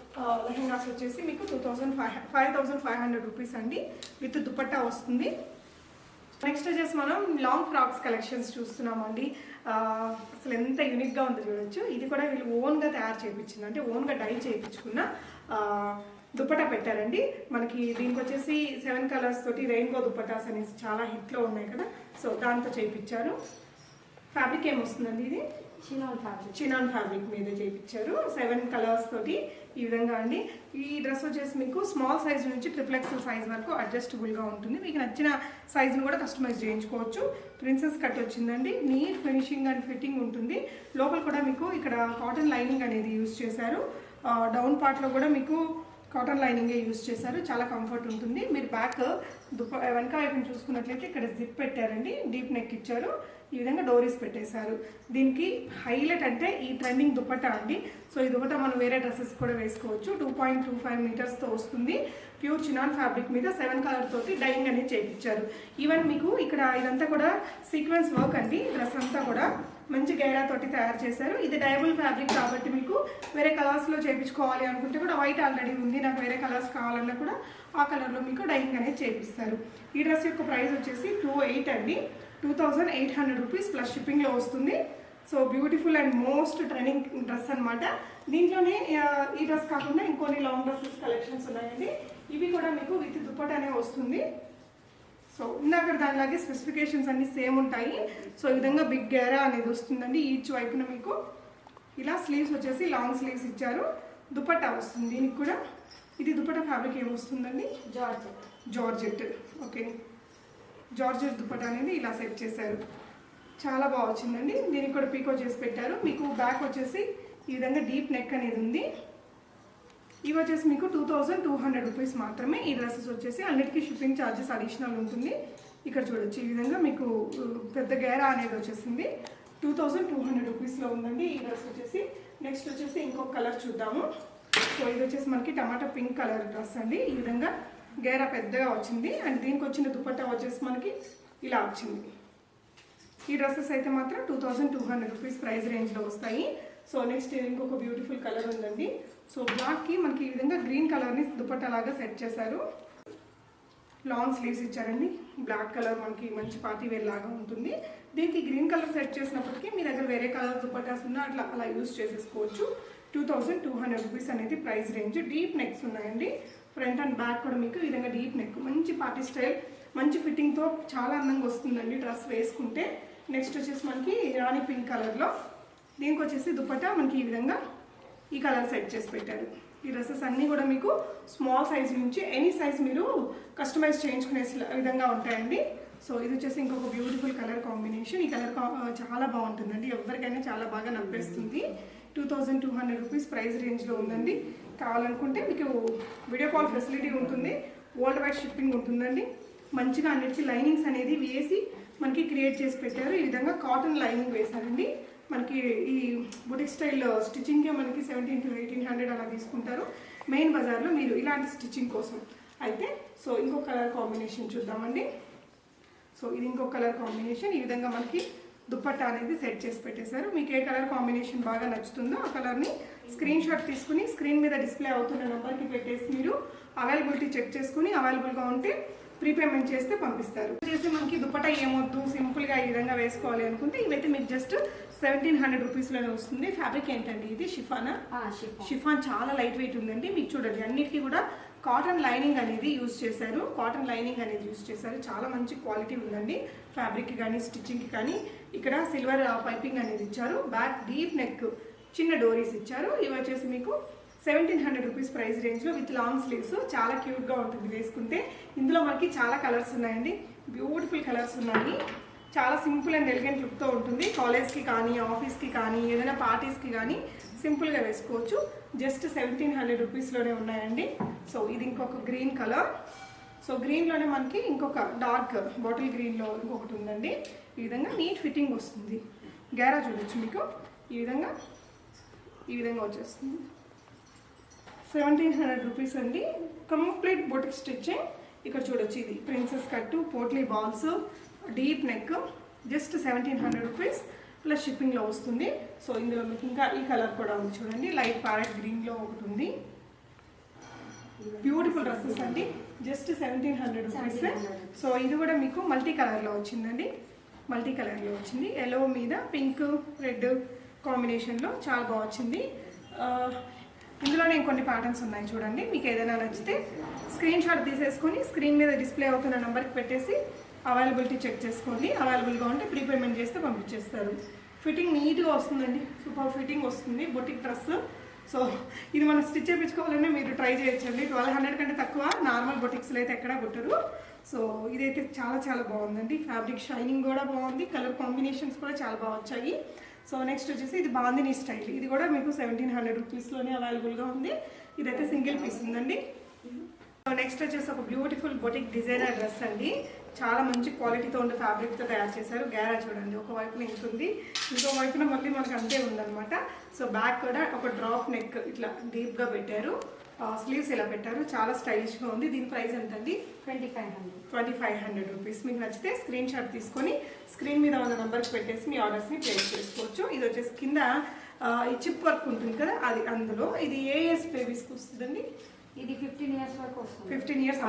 లెహంగాస్ వచ్చేసి మీకు 5500 రూపీస్ అండి విత్ దుపట్టా వస్తుంది. నెక్స్ట్ వచ్చేసి మనం లాంగ్ ఫ్రాక్స్ కలెక్షన్స్ చూస్తున్నామండి. అసలు ఎంత యూనిక్గా ఉందో చూడొచ్చు. ఇది కూడా వీళ్ళు ఓన్గా తయారు చేయించింది, అంటే ఓన్గా డై చేయించుకున్న దుపట్టా పెట్టారండి. మనకి దీనికి వచ్చేసి 7 కలర్స్ తోటి రెయిన్బో దుపట్టాస్ అనేసి చాలా హిట్లో ఉన్నాయి కదా, సో దాంతో చేయించారు. ఫ్యాబ్రిక్ ఏమొస్తుందండి ఇది? చినాన్ ఫ్యాబ్రిక్ మీద చేయించారు. 7 కలర్స్ తోటి ఈ విధంగా అండి. ఈ డ్రెస్ వచ్చేసి మీకు స్మాల్ సైజ్ నుంచి XXL సైజ్ వరకు అడ్జస్టబుల్గా ఉంటుంది. మీకు నచ్చిన సైజును కూడా కస్టమైజ్ చేయించుకోవచ్చు. ప్రిన్సెస్ కట్ వచ్చిందండి. నీట్ ఫినిషింగ్ అండ్ ఫిట్టింగ్ ఉంటుంది. లోపల కూడా మీకు ఇక్కడ కాటన్ లైనింగ్ అనేది యూజ్ చేశారు. డౌన్ పార్ట్లో కూడా మీకు కాటన్ లైనింగే యూజ్ చేశారు. చాలా కంఫర్ట్ ఉంటుంది. మీరు బ్యాక్ వెనక వైపుని చూసుకున్నట్లయితే ఇక్కడ జిప్ పెట్టారండి, డీప్ నెక్ ఇచ్చారు. ఈ విధంగా డోరీస్ పెట్టేశారు. దీనికి హైలైట్ అంటే ఈ ట్రెండింగ్ దుపట్టా అండి. సో ఈ దుపట్టా మనం వేరే డ్రెస్సెస్ కూడా వేసుకోవచ్చు. 2.25 మీటర్స్తో వస్తుంది. ప్యూర్ చినాన్ ఫ్యాబ్రిక్ మీద 7 కలర్ తోటి డైయింగ్ అనేది చేయించారు. ఈవెన్ మీకు ఇక్కడ ఇదంతా కూడా సీక్వెన్స్ వర్క్ అండి. డ్రెస్ అంతా కూడా మంచి గైరా తోటి తయారు చేశారు. ఇది డైబుల్ ఫ్యాబ్రిక్ కాబట్టి మీకు వేరే కలర్స్లో చేయించుకోవాలి అనుకుంటే కూడా వైట్ ఆల్రెడీ ఉంది, నాకు వేరే కలర్స్ కావాలన్నా కూడా ఆ కలర్లో మీకు డైయింగ్ అనేది చేపిస్తారు. ఈ డ్రెస్ యొక్క ప్రైస్ వచ్చేసి 28 అండి. 2800 రూపీస్ ప్లస్ షిప్పింగ్లో వస్తుంది. So beautiful and most trending dress అనమాట. దీంట్లోనే ఈ డ్రెస్ కాకుండా ఇంకొన్ని లాంగ్ డ్రెస్సెస్ కలెక్షన్స్ ఉన్నాయండి. ఇవి కూడా మీకు విత్ దుపట్టానే వస్తుంది. సో ఇందాక దానిలాగే స్పెసిఫికేషన్స్ అన్ని సేమ్ ఉంటాయి. సో ఈ విధంగా బిగ్ గేరా అనేది వస్తుందండి. ఈచ్ వైపున మీకు ఇలా స్లీవ్స్ వచ్చేసి లాంగ్ స్లీవ్స్ ఇచ్చారు. దుపట్టా వస్తుంది. దీనికి కూడా ఇది దుపట్టా ఫ్యాబ్రిక్ ఏమొస్తుందండి? జార్జెట్. ఓకే, జార్జెట్ దుపట్టా అనేది ఇలా సెట్ చేశారు. చాలా బాగా వచ్చిందండి. దీనికి కూడా పీకో చేసి పెట్టారు. మీకు బ్యాక్ వచ్చేసి ఈ విధంగా డీప్ నెక్ అనేది ఉంది. ఇవి వచ్చేసి మీకు 2200 రూపీస్ మాత్రమే. ఈ డ్రెస్సెస్ వచ్చేసి అన్నిటికీ షిప్పింగ్ ఛార్జెస్ అడిషనల్ ఉంటుంది. ఇక్కడ చూడొచ్చు ఈ విధంగా మీకు పెద్ద గేరా అనేది వచ్చేసింది. 2200 రూపీస్లో ఉందండి ఈ డ్రెస్ వచ్చేసి. నెక్స్ట్ వచ్చేసి ఇంకొక కలర్ చూద్దాము. సో ఇది వచ్చేసి మనకి టమాటా పింక్ కలర్ డ్రెస్ అండి. ఈ విధంగా గేరా పెద్దగా వచ్చింది అండ్ దీనికి వచ్చిన దుపట్టా వచ్చేసి మనకి ఇలా వచ్చింది. ఈ డ్రెస్సెస్ అయితే మాత్రం 2200 రూపీస్ ప్రైస్ రేంజ్లో వస్తాయి. సో నెక్స్ట్ ఇంకొక బ్యూటిఫుల్ కలర్ ఉందండి. సో బ్లాక్కి మనకి ఈ విధంగా గ్రీన్ కలర్ని దుపట్టా లాగా సెట్ చేశారు. లాంగ్ స్లీవ్స్ ఇచ్చారండి. బ్లాక్ కలర్ మనకి మంచి పార్టీ వేర్ లాగా ఉంటుంది. దీనికి గ్రీన్ కలర్ సెట్ చేసినప్పటికీ మీ దగ్గర వేరే కలర్ దుపట్టాస్ ఉన్నా అలా యూజ్ చేసేసుకోవచ్చు. 2200 రూపీస్ అనేది ప్రైస్ రేంజ్. డీప్ నెక్స్ ఉన్నాయండి. ఫ్రంట్ అండ్ బ్యాక్ కూడా మీకు ఈ విధంగా డీప్ నెక్ మంచి పార్టీ స్టైల్ మంచి ఫిట్టింగ్తో చాలా అందంగా వస్తుందండి డ్రెస్ వేసుకుంటే. నెక్స్ట్ వచ్చేసి మనకి రాణి పింక్ కలర్లో దీనికి వచ్చేసి దుపట్టా మనకి ఈ విధంగా ఈ కలర్ సెట్ చేసి పెట్టారు. ఈ డ్రెస్సెస్ అన్నీ కూడా మీకు స్మాల్ సైజ్ నుంచి ఎనీ సైజ్ మీరు కస్టమైజ్ చేయించుకునే విధంగా ఉంటాయండి. సో ఇది వచ్చేసి ఇంకొక బ్యూటిఫుల్ కలర్ కాంబినేషన్. ఈ కలర్ చాలా బాగుంటుందండి. ఎవరికైనా చాలా బాగా నప్పేస్తుంది. 2200 రూపీస్ ప్రైస్ రేంజ్లో ఉందండి. కావాలనుకుంటే మీకు వీడియో కాల్ ఫెసిలిటీ ఉంటుంది. వరల్డ్ వైడ్ షిప్పింగ్ ఉంటుందండి. మంచిగా అన్నిటికీ లైనింగ్స్ అనేది వేసి మనకి క్రియేట్ చేసి పెట్టారు. ఈ విధంగా కాటన్ లైనింగ్ వేశారండి. మనకి ఈ బుటిక్ స్టైల్ స్టిచ్చింగ్కే మనకి 1700 to 1800 అలా తీసుకుంటారు మెయిన్ బజార్లో మీరు ఇలాంటి స్టిచ్చింగ్ కోసం అయితే. సో ఇంకొక కలర్ కాంబినేషన్ చూద్దామండి. సో ఇది ఇంకొక కలర్ కాంబినేషన్. ఈ విధంగా మనకి దుపట్టా అనేది సెట్ చేసి పెట్టేశారు. మీకు ఏ కలర్ కాంబినేషన్ బాగా నచ్చుతుందో ఆ కలర్ని స్క్రీన్ షాట్ తీసుకుని స్క్రీన్ మీద డిస్ప్లే అవుతున్న నెంబర్కి పెట్టేసి మీరు అవైలబిలిటీ చెక్ చేసుకుని అవైలబుల్గా ఉంటే ప్రీపేమెంట్ చేస్తే పంపిస్తారు. చేసి మనకి దుపట్టా ఏమొద్దు సింపుల్గా ఈ విధంగా వేసుకోవాలి అనుకుంటే ఇవైతే మీకు జస్ట్ 1700 రూపీస్లోనే వస్తుంది. ఫ్యాబ్రిక్ ఏంటండి ఇది? షిఫానా? షిఫాన్ చాలా లైట్ వెయిట్ ఉందండి. మీకు చూడండి అన్నిటికీ కూడా కాటన్ లైనింగ్ అనేది యూజ్ చేశారు. కాటన్ లైనింగ్ అనేది యూజ్ చేశారు. చాలా మంచి క్వాలిటీ ఉందండి ఫ్యాబ్రిక్కి కానీ స్టిచ్చింగ్కి కానీ. ఇక్కడ సిల్వర్ పైపింగ్ అనేది ఇచ్చారు. బ్యాక్ డీప్ నెక్ చిన్న డోరీస్ ఇచ్చారు. ఇవి వచ్చేసి మీకు 1700 రూపీస్ ప్రైస్ రేంజ్లో విత్ లాంగ్ స్లీవ్స్. చాలా క్యూట్గా ఉంటుంది వేసుకుంటే. ఇందులో మనకి చాలా కలర్స్ ఉన్నాయండి. బ్యూటిఫుల్ కలర్స్ ఉన్నాయి. చాలా సింపుల్ అండ్ ఎలిగెంట్ లుక్తో ఉంటుంది. కాలేజ్కి కానీ ఆఫీస్కి కానీ ఏదైనా పార్టీస్కి కానీ సింపుల్గా వేసుకోవచ్చు. జస్ట్ 1700 రూపీస్లోనే ఉన్నాయండి. సో ఇది ఇంకొక గ్రీన్ కలర్. సో గ్రీన్లోనే మనకి ఇంకొక డార్క్ బాటిల్ గ్రీన్లో ఇంకొకటి ఉందండి. ఈ విధంగా నీట్ ఫిట్టింగ్ వస్తుంది. గేరా చూడొచ్చు మీకు ఈ విధంగా వచ్చేస్తుంది. 1700 రూపీస్ అండి. Complete boutique stitching. ఇక్కడ చూడొచ్చు ఇది princess cut potli balls deep neck just 1700 rupees plus షిప్పింగ్లో వస్తుంది. సో ఇందులో మీకు ఇంకా ఈ కలర్ కూడా ఉంది చూడండి. లైట్ ప్యారెట్ గ్రీన్లో ఒకటి ఉంది. బ్యూటిఫుల్ డ్రెస్సెస్ అండి. Just 1700 rupees. సో ఇది కూడా మీకు మల్టీ కలర్లో వచ్చిందండి. మల్టీ కలర్లో వచ్చింది. ఎల్లో మీద పింక్ రెడ్ కాంబినేషన్లో చాలా బాగా వచ్చింది. ఇందులోనే ఇంకొన్ని ప్యాటర్న్స్ ఉన్నాయి చూడండి. మీకు ఏదైనా నచ్చితే స్క్రీన్ షాట్ తీసేసుకొని స్క్రీన్ మీద డిస్ప్లే అవుతున్న నెంబర్కి పెట్టేసి అవైలబిలిటీ చెక్ చేసుకోండి. అవైలబుల్గా ఉంటే ప్రీపేమెంట్ చేస్తే పంపించేస్తారు. ఫిట్టింగ్ నీట్గా వస్తుందండి. సూపర్ ఫిట్టింగ్ వస్తుంది బొటిక్ డ్రెస్. సో ఇది మనం స్టిచ్ చేయించుకోవాలనే మీరు ట్రై చేయొచ్చండి. 1200 కంటే తక్కువ నార్మల్ బొటిక్స్లో అయితే ఎక్కడా కుట్టరు. సో ఇదైతే చాలా చాలా బాగుందండి. ఫ్యాబ్రిక్ షైనింగ్ కూడా బాగుంది. కలర్ కాంబినేషన్స్ కూడా చాలా బాగా వచ్చాయి. సో నెక్స్ట్ వచ్చేసి ఇది బాందిని స్టైల్. ఇది కూడా మీకు 1700 రూపీస్లోనే అవైలబుల్గా ఉంది. ఇదైతే సింగిల్ పీస్ ఉందండి. సో నెక్స్ట్ వచ్చేసి ఒక బ్యూటిఫుల్ బొటిక్ డిజైనర్ డ్రెస్ అండి. చాలా మంచి క్వాలిటీతో ఉన్న ఫ్యాబ్రిక్తో తయారు చేశారు. గేరా చూడండి ఒకవైపున ఇంతుంది, ఇంకో వైపున మళ్ళీ మనకు అంతే ఉందన్నమాట. సో బ్యాక్ కూడా ఒక డ్రాప్ నెక్ ఇట్లా డీప్గా పెట్టారు. స్లీవ్స్ ఇలా పెట్టారు. చాలా స్టైలిష్గా ఉంది. దీని ప్రైస్ ఎంత అండి? 2500 రూపీస్. మీకు నచ్చితే స్క్రీన్ షాట్ తీసుకొని స్క్రీన్ మీద ఉన్న నెంబర్కి పెట్టేసి మీ ఆర్డర్స్ని ప్లేస్ చేసుకోవచ్చు. ఇది వచ్చేసి కింద ఈ చిప్ వర్క్ ఉంటుంది కదా అది అందులో. ఇది ఏ ఏజ్ బేబీస్కి వస్తుందండి? ఇది 15 ఇయర్స్ వరకు వస్తుంది. 15 ఇయర్స్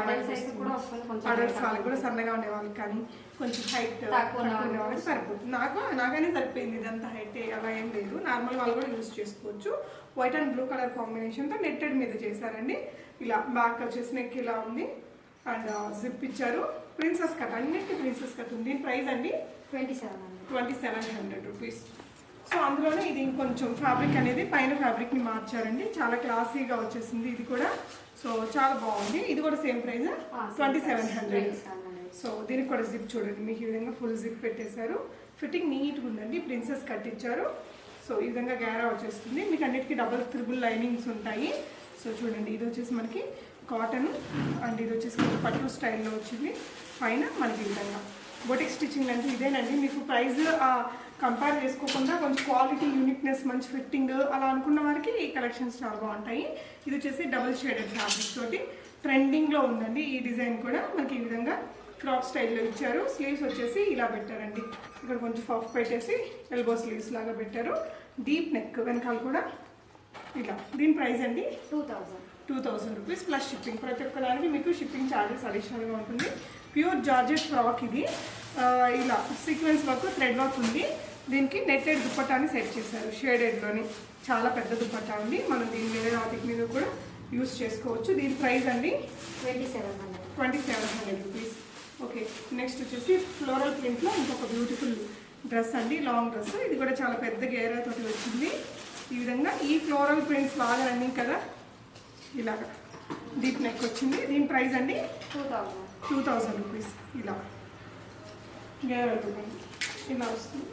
అడల్ట్స్ వాళ్ళకి కూడా సన్నగా ఉండే వాళ్ళకి కానీ కొంచెం హైట్ తక్కువ ఉండే వాళ్ళకి సరిపోతుంది. నాకనే సరిపోయింది. ఇదంతా హైట్ అలా ఏం లేదు. నార్మల్ వాళ్ళు కూడా యూజ్ చేసుకోవచ్చు. వైట్ అండ్ బ్లూ కలర్ కాంబినేషన్తో నెట్టెడ్ మీద చేశారండి. ఇలా బ్యాక్ వచ్చేసి నెక్ ఇలా ఉంది అండ్ జిప్ ఇచ్చారు. ప్రిన్సెస్ కట్ అన్నిటికీ ప్రిన్సెస్ కట్ ఉంది. దీని ప్రైస్ అండి 2700 రూపీస్. సో అందులోనే ఇది ఇంకొంచెం ఫ్యాబ్రిక్ అనేది పైన ఫ్యాబ్రిక్ని మార్చారండి, చాలా క్లాసీగా వచ్చేసింది ఇది కూడా. సో చాలా బాగుంది. ఇది కూడా సేమ్ ప్రైస్ 2700. సో దీనికి కూడా జిప్ చూడండి, మీకు ఈ విధంగా ఫుల్ జిప్ పెట్టేశారు. ఫిట్టింగ్ నీట్గా ఉందండి, ప్రిన్సెస్ కట్ ఇచ్చారు. సో ఈ విధంగా గ్యారా వచ్చేస్తుంది. మీకు అన్నిటికీ డబుల్ త్రిబుల్ లైనింగ్స్ ఉంటాయి. సో చూడండి, ఇది వచ్చేసి మనకి కాటన్ అండ్ ఇది వచ్చేసి మనకి పట్టు స్టైల్లో వచ్చింది. పైన మనకి ఈ విధంగా బొటిక్ స్టిచ్చింగ్ అంటే ఇదేనండి. మీకు ప్రైస్ కంపేర్ చేసుకోకుండా కొంచెం క్వాలిటీ, యూనిక్నెస్, మంచి ఫిట్టింగ్ అలా అనుకున్న వారికి ఈ కలెక్షన్స్ చాలా బాగుంటాయి. ఇది వచ్చేసి డబుల్ షేడెడ్ ఫ్యాబ్రిక్ తోటి ట్రెండింగ్లో ఉందండి. ఈ డిజైన్ కూడా మనకి ఈ విధంగా క్రాప్ స్టైల్లో ఇచ్చారు. స్లీవ్స్ వచ్చేసి ఇలా పెట్టారండి, ఇక్కడ కొంచెం పఫ్ పెట్టేసి ఎల్బో స్లీవ్స్ లాగా పెట్టారు. డీప్ నెక్ వెనకాల కూడా ఇలా. దీని ప్రైస్ అండి 2000 రూపీస్ ప్లస్ షిప్పింగ్. ప్రతి ఒక్క దానికి మీకు షిప్పింగ్ ఛార్జెస్ అడిషనల్గా ఉంటుంది. ప్యూర్ జార్జెట్ ఫ్రాక్ ఇది. ఇలా సీక్వెన్స్ వర్క్, థ్రెడ్ వర్క్ ఉంది. దీనికి నెట్టెడ్ దుప్పట్టాని సెట్ చేశారు షేడెడ్లోని. చాలా పెద్ద దుప్పట్టా ఉంది, మనం దీని మీద వాటికి మీద కూడా యూస్ చేసుకోవచ్చు. దీని ప్రైస్ అండి 2700 రూపీస్. ఓకే, నెక్స్ట్ వచ్చేసి ఫ్లోరల్ ప్రింట్లో ఇంకొక బ్యూటిఫుల్ డ్రెస్ అండి, లాంగ్ డ్రెస్. ఇది కూడా చాలా పెద్ద గేరా తోటి వచ్చింది. ఈ విధంగా ఈ ఫ్లోరల్ ప్రింట్స్ బాగా రన్నింగ్ కదా, ఇలాగా డీప్ నెక్ వచ్చింది. దీని ప్రైస్ అండి 2000 రూపీస్. ఇలా గేరా ఇలా వస్తుంది.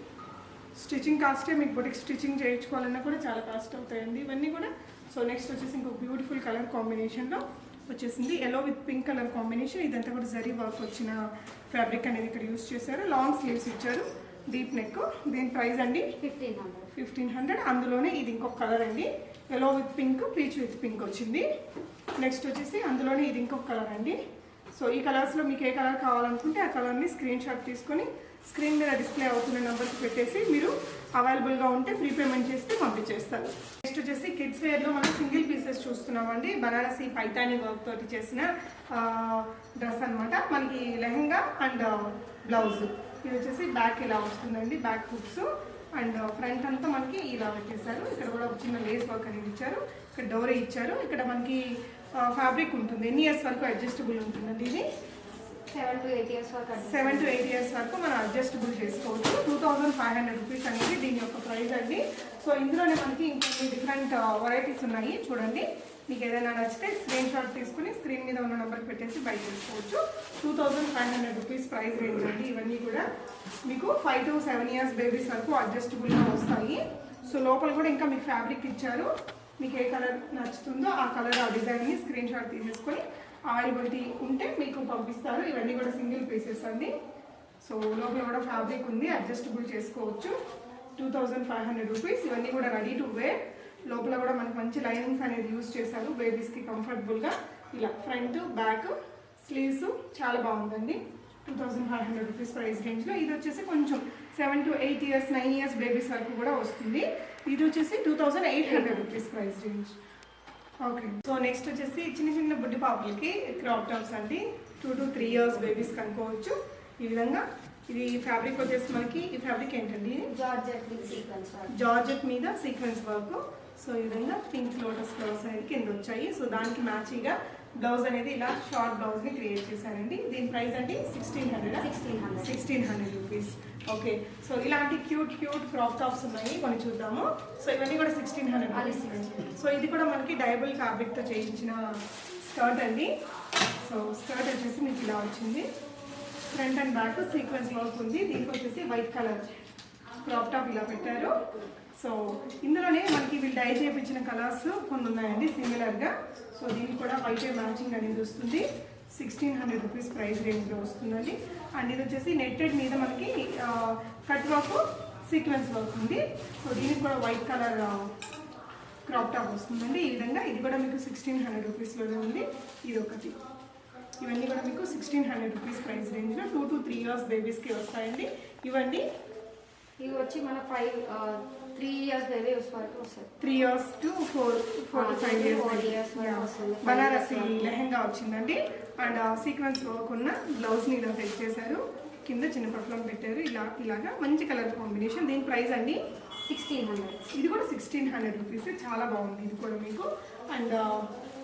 స్టిచ్చింగ్ కాస్టే, మీకు బొటిక్ స్టిచ్చింగ్ చేయించుకోవాలన్నా కూడా చాలా కాస్ట్ అవుతాయండి ఇవన్నీ కూడా. సో నెక్స్ట్ వచ్చేసి ఇంకొక బ్యూటిఫుల్ కలర్ కాంబినేషన్లో వచ్చేసింది, yellow with pink colour combination. ఇదంతా కూడా జరీ వర్క్ వచ్చిన ఫ్యాబ్రిక్ అనేది ఇక్కడ యూస్ చేశారు. లాంగ్ స్లీవ్స్ ఇచ్చారు, డీప్ నెక్. దీని ప్రైస్ అండి 1500. అందులోనే ఇది ఇంకొక కలర్ అండి, yellow with pink, peach with pink వచ్చింది. నెక్స్ట్ వచ్చేసి అందులోనే ఇది ఇంకొక కలర్ అండి. సో ఈ కలర్స్లో మీకు ఏ కలర్ కావాలనుకుంటే ఆ కలర్ని స్క్రీన్ షాట్ తీసుకొని స్క్రీన్ మీద డిస్ప్లే అవుతున్న నెంబర్కి పెట్టేసి మీరు అవైలబుల్గా ఉంటే ప్రీపేమెంట్ చేస్తే పంపించేస్తారు. నెక్స్ట్ వచ్చేసి కిడ్స్ వేర్లో మనం సింగిల్ పీసెస్ చూస్తున్నామండి. బనారసి పైతాని వర్క్ తోటి చేసిన డ్రెస్ అనమాట. మనకి లెహంగా అండ్ బ్లౌజ్. ఇది వచ్చేసి బ్యాక్ ఇలా వస్తుందండి, బ్యాక్ హుక్స్ అండ్ ఫ్రంట్ అంతా మనకి ఇలా పెట్టేశారు. ఇక్కడ కూడా ఒక చిన్న లేస్ వర్క్ అనేది ఇచ్చారు, ఇక్కడ డోరీ ఇచ్చారు. ఇక్కడ మనకి ఫ్యాబ్రిక్ ఉంటుంది, ఎన్ని ఇయర్స్ వరకు అడ్జస్టబుల్ ఉంటుందండి. ఇది 7 to 8 years వరకు 7 to 8 years వరకు మనం అడ్జస్టబుల్ చేసుకోవచ్చు. 2500 రూపీస్ అనేది దీని యొక్క ప్రైస్ అండి. సో ఇందులోనే మనకి ఇంకొన్ని డిఫరెంట్ వెరైటీస్ ఉన్నాయి చూడండి. మీకు ఏదైనా నచ్చితే స్క్రీన్ షాట్ తీసుకుని స్క్రీన్ మీద ఉన్న నెంబర్కి పెట్టేసి బై చేసుకోవచ్చు. 2500 రూపీస్ ప్రైస్ రేంజ్ అండి. ఇవన్నీ కూడా మీకు 5 to 7 years బేబీస్ వరకు అడ్జస్టబుల్గా వస్తాయి. సో లోపల కూడా ఇంకా మీకు ఫ్యాబ్రిక్ ఇచ్చారు. మీకు ఏ కలర్ నచ్చుతుందో ఆ కలర్, ఆ డిజైన్ని స్క్రీన్ షాట్ తీసేసుకొని అవైలబిలిటీ ఉంటే మీకు పంపిస్తారు. ఇవన్నీ కూడా సింగిల్ పీసెస్ అండి. సో లోపల కూడా ఫ్యాబ్రిక్ ఉంది, అడ్జస్టబుల్ చేసుకోవచ్చు. 2500 రూపీస్. ఇవన్నీ కూడా రెడీ టు వేర్. లోపల కూడా మనకి మంచి లైనింగ్స్ అనేది యూజ్ చేశారు బేబీస్కి కంఫర్టబుల్గా. ఇలా ఫ్రంట్, బ్యాక్, స్లీవ్స్ చాలా బాగుందండి. 2500 రూపీస్ ప్రైస్ రేంజ్లో. ఇది వచ్చేసి కొంచెం 7 to 8 years, 9 years బేబీస్ వరకు కూడా వస్తుంది. ఇది వచ్చేసి 2800 rupees price range. Okay, so next వచ్చేసి చిన్న చిన్న బుడ్డి పాపలకి క్రాప్ టాప్స్ అండి. 2 to 3 years బేబీస్ కనుక్కోవచ్చు. ఈ విధంగా ఇది ఫ్యాబ్రిక్ వచ్చేసి మనకి, ఈ ఫ్యాబ్రిక్ ఏంటండి, జార్జెట్ మీద సీక్వెన్స్ వర్క్. సో ఈ విధంగా పింక్ లోటస్ ఫ్లవర్స్ అనేది కింద వచ్చాయి. సో దానికి మ్యాచింగ్గా బ్లౌజ్ అనేది ఇలా షార్ట్ బ్లౌజ్ని క్రియేట్ చేశారండి. దీని ప్రైస్ అండి 1600 రూపీస్. ఓకే, సో ఇలాంటి క్యూట్ క్రాప్ టాప్స్ ఉన్నాయి, కొన్ని చూద్దాము. సో ఇవన్నీ కూడా 1600 రూపీస్. సో ఇది కూడా మనకి డయబుల్ ఫ్యాబ్రిక్తో చేయించిన స్కర్ట్ అండి. సో స్కర్ట్ వచ్చేసి మీకు ఇలా వచ్చింది, front and back sequence work ఉంది. దీనికి వచ్చేసి వైట్ కలర్ క్రాప్ టాప్ ఇలా పెట్టారు. సో ఇందులోనే మనకి వీళ్ళు డై చేయించిన కలర్స్ కొన్ని ఉన్నాయండి సిమిలర్గా. సో దీనికి కూడా వైట్ మ్యాచింగ్ అనేది వస్తుంది. 1600 రూపీస్ ప్రైస్ రేంజ్లో వస్తుందండి. అండ్ ఇది వచ్చేసి నెట్టెడ్ మీద మనకి కట్ వర్క్, సీక్వెన్స్ వర్క్ ఉంది. సో దీనికి కూడా వైట్ కలర్ క్రాప్ టాప్ వస్తుందండి. ఈ విధంగా ఇది కూడా మీకు 1600 రూపీస్లోనే ఉంది. ఇది ఒకటి. ఇవన్నీ కూడా మీకు 1600 రూపీస్ ప్రైస్ రేంజ్లో 2 to 3 years బేబీస్కి వస్తాయండి. ఇవన్నీ ఇవి వచ్చి మన 3 years బేబీస్ వరకు వస్తాయి. 3 years to 4 to 5 years Banarasi lehenga వచ్చిందండి. అండ్ సీక్వెన్స్ వర్క్ ఉన్న బ్లౌజ్ని ఇలా సెట్ చేశారు, కింద చిన్న పట్లం పెట్టారు. ఇలాగా మంచి కలర్ కాంబినేషన్. దీని ప్రైస్ అండి 1600. ఇది కూడా 1600 రూపీస్. చాలా బాగుంది ఇది కూడా మీకు. అండ్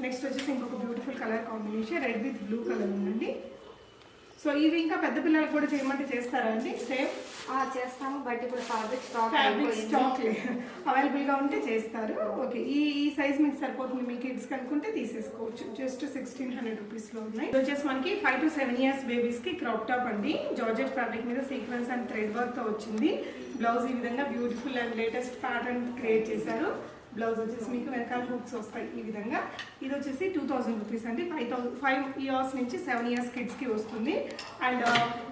నెక్స్ట్ వచ్చేసి ఇంకొక beautiful colour combination, red with blue colour ఉందండి. సో ఇవి ఇంకా పెద్ద పిల్లలకు కూడా చేయమంటే చేస్తారా అండి? సేమ్ చేస్తాము, బట్ ఇప్పుడు ఫ్యాబ్రిక్ స్టాక్ స్టాక్ అవైలబుల్ గా ఉంటే చేస్తారు. ఓకే, ఈ సైజ్ మీకు సరిపోతుంది. మీ కిడ్స్ కనుకుంటే తీసేసుకోవచ్చు. జస్ట్ 1600 రూపీస్ లో ఉన్నాయి. ఇది వచ్చేసి మనకి 5 to 7 years బేబీస్ కి క్రాప్ టాప్ అండి. జార్జెట్ ఫ్యాబ్రిక్ మీద సీక్వెన్స్ అండ్ థ్రెడ్ వర్క్ తో వచ్చింది. బ్లౌజ్ ఈ విధంగా beautiful and latest pattern create చేశారు. బ్లౌజ్ వచ్చేసి మీకు వెనకాల హుక్స్ వస్తాయి ఈ విధంగా. ఇది వచ్చేసి 2000 రూపీస్ అండి. 5 years నుంచి 7 years కిడ్స్ కి వస్తుంది. అండ్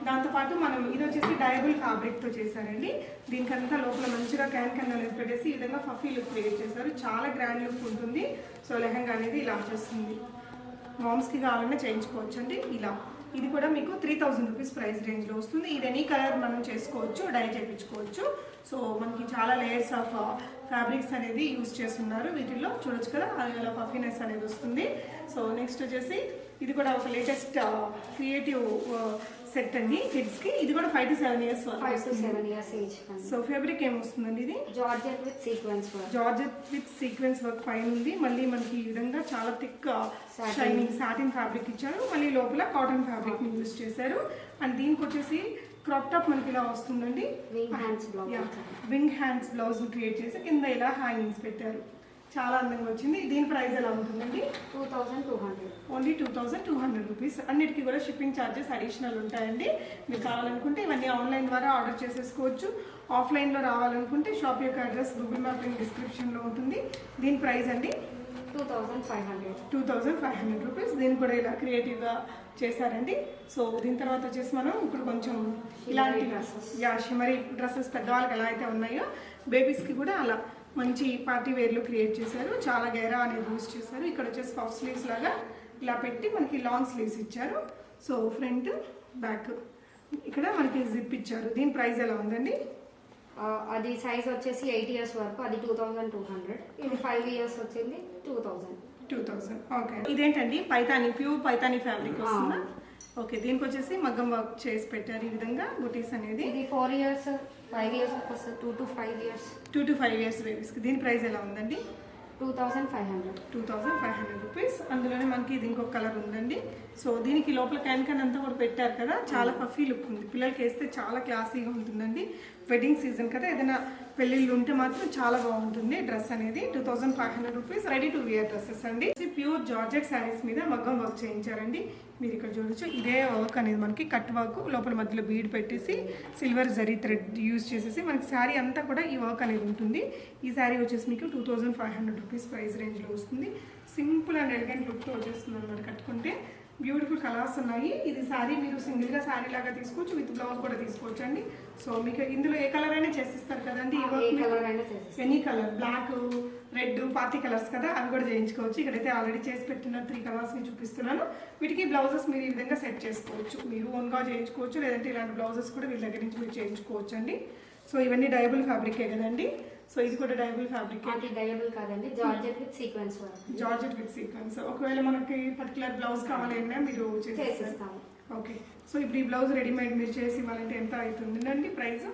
దాంతోపాటు మనం ఇది వచ్చేసి డయబుల్ ఫ్యాబ్రిక్ తో చేశారండి. దీనికంతా లోపల మంచిగా క్యాన్ అనేది పెట్టేసి ఈ విధంగా ఫఫీ లుక్ క్రియేట్ చేశారు. చాలా గ్రాండ్ లుక్ ఉంటుంది. సో లెహంగా అనేది ఇలా వచ్చేస్తుంది. మామ్స్ కి కావాలన్నా చేయించుకోవచ్చు అండి ఇలా. ఇది కూడా మీకు 3000 రూపీస్ ప్రైస్ రేంజ్ లో వస్తుంది. ఇది ఎనీ కలర్ మనం చేసుకోవచ్చు, డై చేయించుకోవచ్చు. సో మనకి చాలా లేయర్స్ ఆఫ్ ఫ్యాబ్రిక్స్ అనేది యూజ్ చేస్తున్నారు. వీటిల్లో చూడొచ్చు కదా, అలా పఫీనెస్ అనేది వస్తుంది. సో నెక్స్ట్ వచ్చేసి ఇది కూడా ఒక లేటెస్ట్ క్రియేటివ్ సెట్ అండి కిడ్స్ కి. ఇది కూడా 5 to 7 years 5 to 7 years age. So fabric ఏమొస్తుందండి? ఇది georgette with sequence work. Georgette with sequence work పైన ఉంది. మళ్ళీ మనకి ఈ విధంగా చాలా థిక్ షైనింగ్ సాటిన్ ఫ్యాబ్రిక్ ఇచ్చారు. మళ్ళీ లోపల కాటన్ ఫ్యాబ్రిక్ ని యూజ్ చేశారు. అండ్ దీనికి వచ్చేసి క్రాప్ టాప్ మనకి ఇలా వస్తుందండి. వింగ్ హ్యాండ్స్ బ్లౌజ్ క్రియేట్ చేసి కింద ఇలా హ్యాంగింగ్స్ పెట్టారు. చాలా అందంగా వచ్చింది. దీని ప్రైస్ ఎలా ఉంటుందండి? 2200. Only 2200 rupees. అన్నిటికీ కూడా షిప్పింగ్ ఛార్జెస్ అడిషనల్ ఉంటాయండి. మీరు కావాలనుకుంటే ఇవన్నీ ఆన్లైన్ ద్వారా ఆర్డర్ చేసేసుకోవచ్చు. ఆఫ్లైన్లో రావాలనుకుంటే షాప్ యొక్క అడ్రస్ గూగుల్ మ్యాప్ లింక్ డిస్క్రిప్షన్లో ఉంటుంది. దీని ప్రైస్ అండి 2500 రూపీస్. దీన్ని కూడా ఇలా క్రియేటివ్గా చేశారండి. సో దీని తర్వాత వచ్చేసి మనం ఇప్పుడు కొంచెం ఇలాంటి షిమరీ డ్రెస్సెస్ పెద్దవాళ్ళకి ఎలా అయితే ఉన్నాయో బేబీస్కి కూడా అలా మంచి పార్టీ వేర్లు క్రియేట్ చేశారు. చాలా గేరా అనేది యూజ్ చేశారు. ఇక్కడ వచ్చేసి పఫ్ స్లీవ్స్ లాగా ఇలా పెట్టి మనకి లాంగ్ స్లీవ్స్ ఇచ్చారు. సో ఫ్రంట్ బ్యాక్ ఇక్కడ మనకి జిప్ ఇచ్చారు. దీని ప్రైస్ ఎలా ఉందండి? అది సైజ్ వచ్చేసి 8 years వరకు, అది 2200. ఇది 5 years వచ్చింది 2000. ఓకే, ఇదేంటండి? పైతాని, ప్యూర్ పైతాని ఫ్యాబ్రిక్ వస్తుందా? ఓకే, దీనికి వచ్చేసి మగ్గం వర్క్ చేసి పెట్టారు ఈ విధంగా బుటీస్ అనేది. ఇది 4 years 5 years వస్తుంది. 2 to 5 years. 2 to 5 years బేబీస్కి. దీని ప్రైస్ ఎలా ఉందండి? 2500 రూపీస్. అందులోనే మనకి ఇది ఇంకొక కలర్ ఉందండి. సో దీనికి లోపల క్యాన్ అంతా కూడా పెట్టారు కదా, చాలా పఫీ లుక్ ఉంది. పిల్లలకి వేస్తే చాలా క్లాసీగా ఉంటుందండి. వెడ్డింగ్ సీజన్ కదా, ఏదైనా పెళ్ళిళ్ళు ఉంటే మాత్రం చాలా బాగుంటుంది డ్రెస్ అనేది. 2500 rupees. Ready to wear dresses అండి. ప్యూర్ జార్జెట్ శారీస్ మీద మగ్గం వర్క్ చేయించారండి. మీరు ఇక్కడ చూడొచ్చు. ఇదే వర్క్ అనేది మనకి కట్ వర్క్, లోపల మధ్యలో బీడ్ పెట్టేసి సిల్వర్ జరీ థ్రెడ్ యూజ్ చేసేసి మనకి శారీ అంతా కూడా ఈ వర్క్ అనేది ఉంటుంది. ఈ శారీ వచ్చేసి మీకు 2500 రూపీస్ ప్రైస్ రేంజ్లో వస్తుంది. సింపుల్ అండ్ ఎలిగెంట్ లుక్తో వచ్చేస్తుంది అనమాట కట్టుకుంటే. బ్యూటిఫుల్ కలర్స్ ఉన్నాయి. ఇది శారీ మీరు సింగిల్గా శారీ లాగా తీసుకోవచ్చు, విత్ బ్లౌజ్ కూడా తీసుకోవచ్చు అండి. సో మీకు ఇందులో ఏ కలర్ అయినా చేసిస్తారు కదండి. Any colour, black, red, party colours కదా, అవి కూడా చేయించుకోవచ్చు. ఇక్కడైతే ఆల్రెడీ చేసి పెట్టిన 3 కలర్స్ని చూపిస్తున్నాను. వీటికి బ్లౌజెస్ మీరు ఈ విధంగా సెట్ చేసుకోవచ్చు. మీరు ఓన్గా చేయించుకోవచ్చు, లేదంటే ఇలాంటి బ్లౌజెస్ కూడా వీళ్ళ దగ్గర నుంచి మీరు చేయించుకోవచ్చు అండి. సో ఇవన్నీ డయబుల్ ఫ్యాబ్రికే కదండి. సో ఇది కూడా డయబుల్ ఫ్యాబ్రిక్. అది డయబుల్ కాదండి, georgette with sequence work. Georgette with sequence. ఒకవేళ మనకి పర్టికులర్ బ్లౌజ్ కావాలన్నా మీరు చేసేస్తాము. ఓకే, సో ఇప్పుడు ఈ బ్లౌజ్ రెడీమేడ్ మీరు చేసి ఇవ్వాలంటే ఎంత అవుతుందండి ప్రైస్?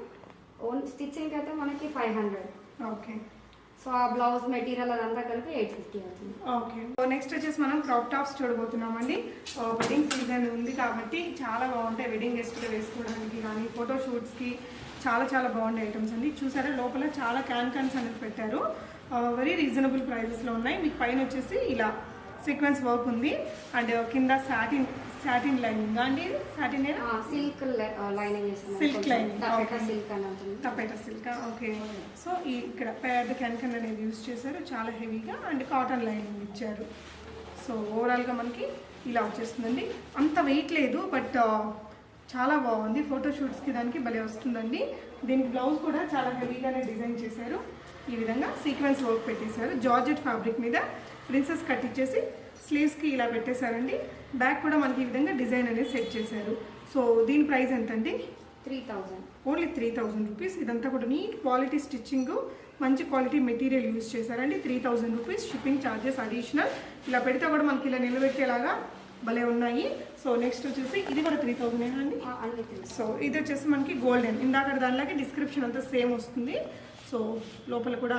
ఓన్ స్టిచ్చింగ్ అయితే మనకి 500. ఓకే, సో ఆ బ్లౌజ్ మెటీరియల్ అదంతా కలిపి 850 అవుతుంది. ఓకే, సో నెక్స్ట్ వచ్చేసి మనం క్రాప్ టాప్స్ చూడబోతున్నామండి. వెడ్డింగ్ సీజన్ ఉంది కాబట్టి చాలా బాగుంటాయి. వెడ్డింగ్ గెస్ట్గా వేసుకోవడానికి కానీ ఫోటో షూట్స్కి చాలా చాలా బాగుండే ఐటమ్స్ అండి. చూసారా లోపల చాలా క్యాన్స్ అనేది పెట్టారు. వెరీ రీజనబుల్ ప్రైజెస్లో ఉన్నాయి. మీకు పైన వచ్చేసి ఇలా సీక్వెన్స్ వర్క్ ఉంది. అండ్ కింద సాటిన్ లైనింగ్ అండి. Satin silk lining, silk lining, taffeta silk. Okay, so ఇక్కడ పెద్ద క్యాన్ అనేది యూజ్ చేశారు. చాలా హెవీగా. అండ్ కాటన్ లైనింగ్ ఇచ్చారు. సో ఓవరాల్గా మనకి ఇలా వచ్చేస్తుందండి. అంత వెయిట్ లేదు, బట్ చాలా బాగుంది. ఫోటో షూట్స్కి దానికి భలే వస్తుందండి. దీనికి బ్లౌజ్ కూడా చాలా హెవీగానే డిజైన్ చేశారు. ఈ విధంగా సీక్వెన్స్ వర్క్ పెట్టేశారు. జార్జెట్ ఫ్యాబ్రిక్ మీద ప్రిన్సెస్ కట్ ఇచ్చేసి స్లీవ్స్కి ఇలా పెట్టేశారండి. బ్యాక్ కూడా మనకి ఈ విధంగా డిజైన్ అనేది సెట్ చేశారు. సో దీని ప్రైస్ ఎంతండి? 3000. Only 3000 rupees. ఇదంతా కూడా నీట్ క్వాలిటీ స్టిచ్చింగ్, మంచి క్వాలిటీ మెటీరియల్ యూజ్ చేశారండి. 3000 రూపీస్. Shipping charges additional. ఇలా పెడితే కూడా మనకి ఇలా నిలబెట్టేలాగా భలే ఉన్నాయి. సో నెక్స్ట్ వచ్చేసి ఇది కూడా 3000 అండి. సో ఇది వచ్చేసి మనకి గోల్డెన్. ఇందాక దానిలాగే డిస్క్రిప్షన్ అంతా సేమ్ వస్తుంది. సో లోపల కూడా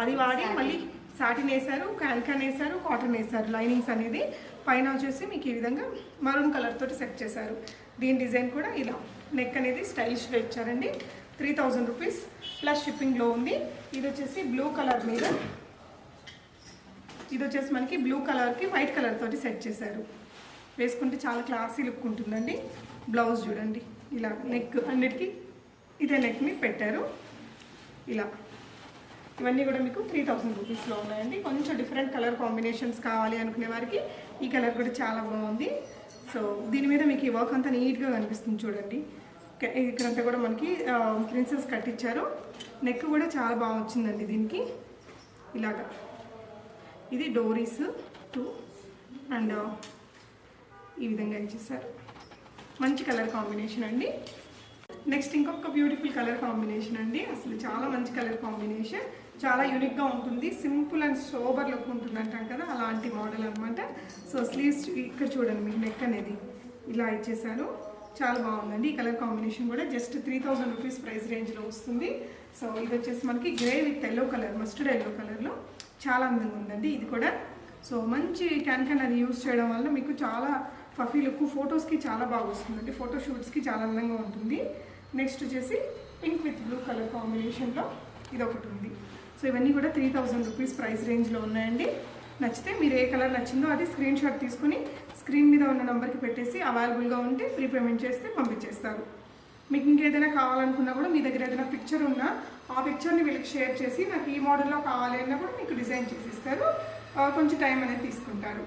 అది వాడి మళ్ళీ సాటిన్ వేశారు, క్యాన్ వేశారు, కాటన్ వేశారు లైనింగ్స్ అనేది. పైన వచ్చేసి మీకు ఈ విధంగా మరూన్ కలర్ తోటి సెట్ చేశారు. దీని డిజైన్ కూడా ఇలా నెక్ అనేది స్టైలిష్గా ఇచ్చారండి. 3000 రూపీస్ ప్లస్ షిప్పింగ్లో ఉంది. ఇది వచ్చేసి బ్లూ కలర్ మీద, ఇది వచ్చేసి మనకి బ్లూ కలర్కి వైట్ కలర్ తోటి సెట్ చేశారు. వేసుకుంటే చాలా క్లాసీ లుక్ ఉంటుందండి. బ్లౌజ్ చూడండి ఇలా నెక్ అన్నిటికీ ఇదే నెక్ని పెట్టారు. ఇలా ఇవన్నీ కూడా మీకు 3000 రూపీస్లో ఉన్నాయండి. కొంచెం డిఫరెంట్ కలర్ కాంబినేషన్స్ కావాలి అనుకునే వారికి ఈ కలర్ కూడా చాలా బాగుంది. సో దీని మీద మీకు ఈ వర్క్ అంతా నీట్గా కనిపిస్తుంది చూడండి. ఇక్కడంతా కూడా మనకి ప్రిన్సెస్ కట్టించారు. నెక్ కూడా చాలా బాగా వచ్చిందండి దీనికి. ఇలాగా ఇది డోరీస్ 2 అండ్ ఈ విధంగా ఇచ్చేసారు. మంచి కలర్ కాంబినేషన్ అండి. నెక్స్ట్ ఇంకొక బ్యూటిఫుల్ కలర్ కాంబినేషన్ అండి. అసలు చాలా మంచి కలర్ కాంబినేషన్, చాలా యూనిక్గా ఉంటుంది. సింపుల్ అండ్ సోబర్ లుక్ ఉంటుంది అంటాం కదా, అలాంటి మోడల్ అనమాట. సో స్లీవ్స్ ఇక్కడ చూడండి, మీకు నెక్ అనేది ఇలా ఇచ్చేసారు. చాలా బాగుందండి. ఈ కలర్ కాంబినేషన్ కూడా జస్ట్ 3000 రూపీస్ ప్రైస్ రేంజ్లో వస్తుంది. సో ఇది వచ్చేసి మనకి grey with yellow colour, mustard yellow కలర్లో చాలా అందంగా ఉందండి ఇది కూడా. సో మంచి క్యాన్ అది యూస్ చేయడం వల్ల మీకు చాలా ఫఫీ లుక్, ఫొటోస్కి చాలా బాగా వస్తుందండి. ఫోటో షూట్స్కి చాలా అందంగా ఉంటుంది. నెక్స్ట్ వచ్చేసి పింక్ విత్ బ్లూ కలర్ కాంబినేషన్లో ఇది ఒకటి ఉంది. సో ఇవన్నీ కూడా 3000 రూపీస్ ప్రైస్ రేంజ్లో ఉన్నాయండి. నచ్చితే మీరు ఏ కలర్ నచ్చిందో అది స్క్రీన్ షాట్ తీసుకుని స్క్రీన్ మీద ఉన్న నెంబర్కి పెట్టేసి అవైలబుల్గా ఉంటే ప్రీ పేమెంట్ చేస్తే పంపించేస్తారు. మీకు ఇంకేదైనా కావాలనుకున్నా కూడా మీ దగ్గర ఏదైనా పిక్చర్ ఉన్నా ఆ పిక్చర్ని వీళ్ళకి షేర్ చేసి నాకు ఈ మోడల్లో కావాలి అన్నా కూడా మీకు డిజైన్ చేసి ఇస్తారు. కొంచెం టైం అనేది తీసుకుంటారు.